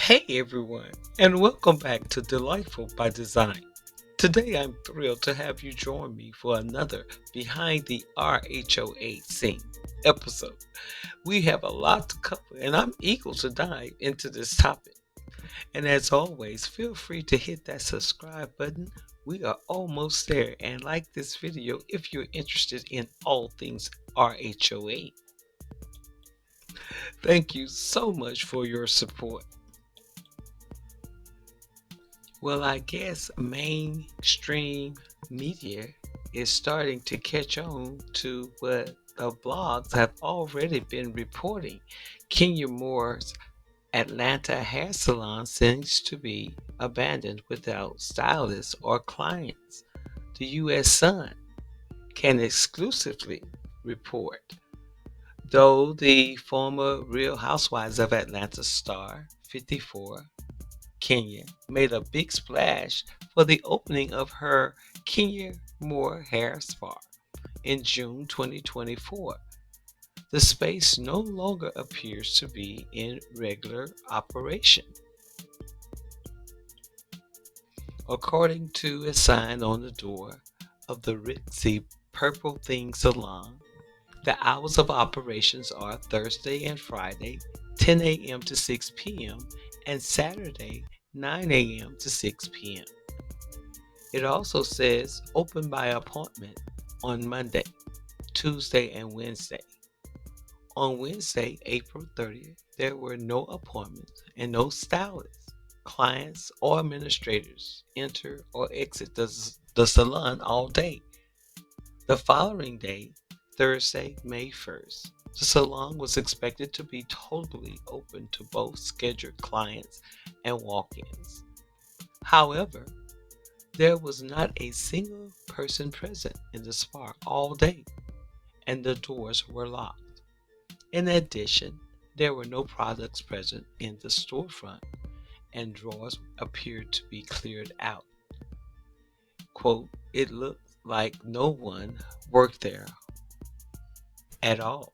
Hey everyone, and welcome back to Delightful by Design. Today I'm thrilled to have you join me for another Behind the RHOA Scene episode. We have a lot to cover, and I'm eager to dive into this topic. And as always, feel free to hit that subscribe button. We are almost there, and like this video if you're interested in all things RHOA. Thank you so much for your support. Well, I guess mainstream media is starting to catch on to what the blogs have already been reporting. Kenya Moore's Atlanta hair salon seems to be abandoned without stylists or clients. The U.S. Sun can exclusively report. Though the former Real Housewives of Atlanta star, 54, Kenya made a big splash for the opening of her Kenya Moore Hair Spa in June 2024. The space no longer appears to be in regular operation. According to a sign on the door of the ritzy Purple Thing Salon, the hours of operations are Thursday and Friday, 10 a.m. to 6 p.m., and Saturday, 9 a.m. to 6 p.m. It also says open by appointment on Monday, Tuesday, and Wednesday. On Wednesday, April 30th, there were no appointments and no stylists, clients, or administrators enter or exit the salon all day. The following day, Thursday, May 1st, the salon was expected to be totally open to both scheduled clients and walk-ins. However, there was not a single person present in the spa all day, and the doors were locked. In addition, there were no products present in the storefront, and drawers appeared to be cleared out. Quote, it looked like no one worked there at all,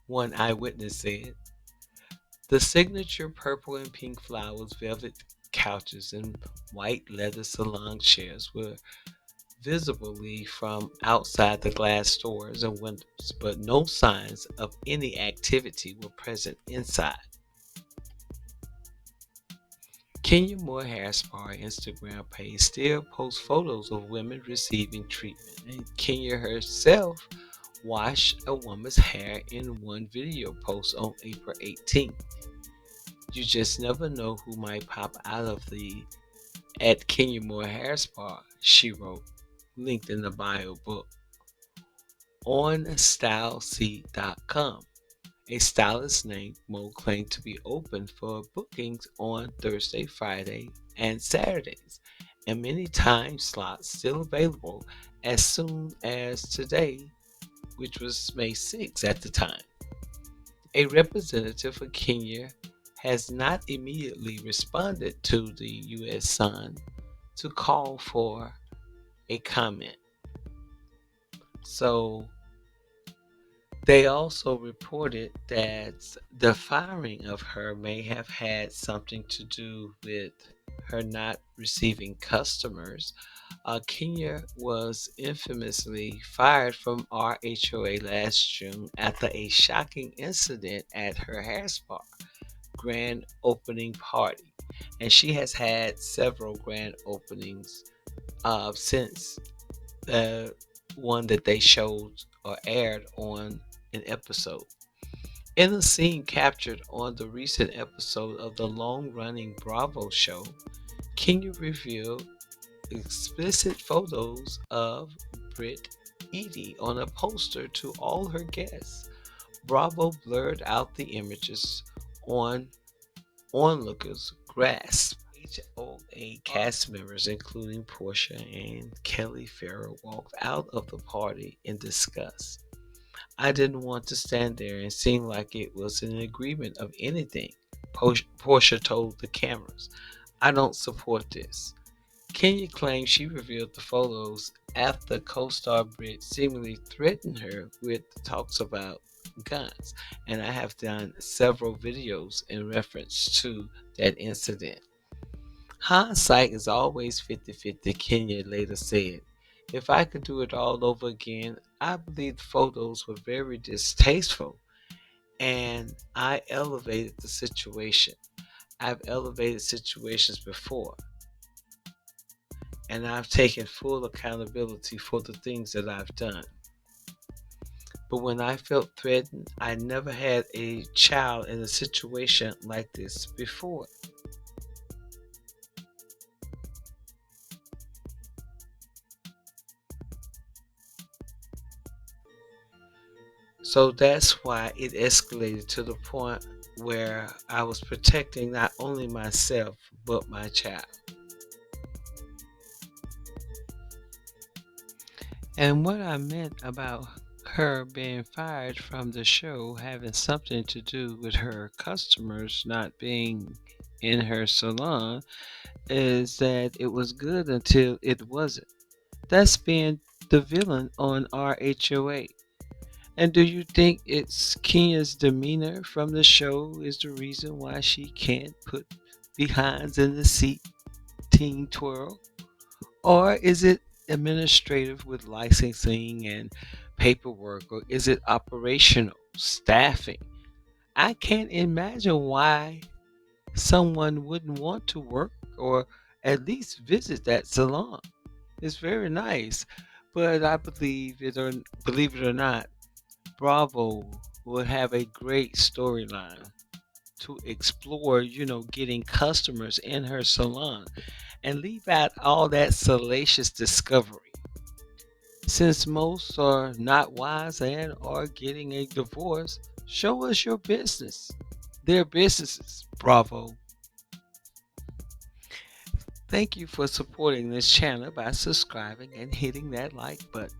one eyewitness said. The signature purple and pink flowers, velvet couches, and white leather salon chairs were visibly from outside the glass doors and windows, but no signs of any activity were present inside. Kenya Moore Hair Spa Instagram page still posts photos of women receiving treatment, and Kenya herself washed a woman's hair in one video post on April 18th. You just never know who might pop out of the at Kenya Moore Hair Spa, she wrote, linked in the bio book. On styleseat.com, a stylist named Mo claimed to be open for bookings on Thursday, Friday, and Saturdays, and many time slots still available as soon as today, which was May 6 at the time. A representative for Kenya has not immediately responded to the U.S. Sun to call for a comment. So they also reported that the firing of her may have had something to do with her not receiving customers. Kenya was infamously fired from RHOA last June after a shocking incident at her hair spa grand opening party, and she has had several grand openings since the one that they showed or aired on an episode. In a scene captured on the recent episode of the long-running Bravo show, Kenya revealed explicit photos of Britt Eady on a poster to all her guests. Bravo blurred out the images on onlookers' grasp. HOA cast members, including Portia and Kelly Farrell, walked out of the party in disgust. I didn't want to stand there and seem like it was an agreement of anything, Portia told the cameras. I don't support this. Kenya claimed she revealed the photos after co-star Britt seemingly threatened her with talks about guns, and I have done several videos in reference to that incident. Hindsight is always 50-50, Kenya later said. If I could do it all over again, I believe the photos were very distasteful and I elevated the situation. I've elevated situations before and I've taken full accountability for the things that I've done. But when I felt threatened, I never had a child in a situation like this before. So that's why it escalated to the point where I was protecting not only myself, but my child. And what I meant about her being fired from the show having something to do with her customers not being in her salon is that it was good until it wasn't. That's being the villain on RHOA. And do you think it's Kenya's demeanor from the show is the reason why she can't put behinds in the seat teen twirl? Or is it administrative with licensing and paperwork? Or is it operational staffing? I can't imagine why someone wouldn't want to work or at least visit that salon. It's very nice. But I believe it or not, Bravo would have a great storyline to explore, getting customers in her salon and leave out all that salacious discovery. Since most are not wise and are getting a divorce, show us your business. Their businesses. Bravo. Thank you for supporting this channel by subscribing and hitting that like button.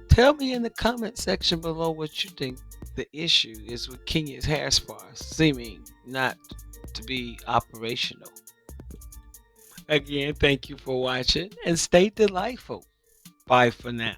Tell me in the comment section below what you think the issue is with Kenya's hair spa seeming not to be operational. Again, thank you for watching and stay delightful. Bye for now.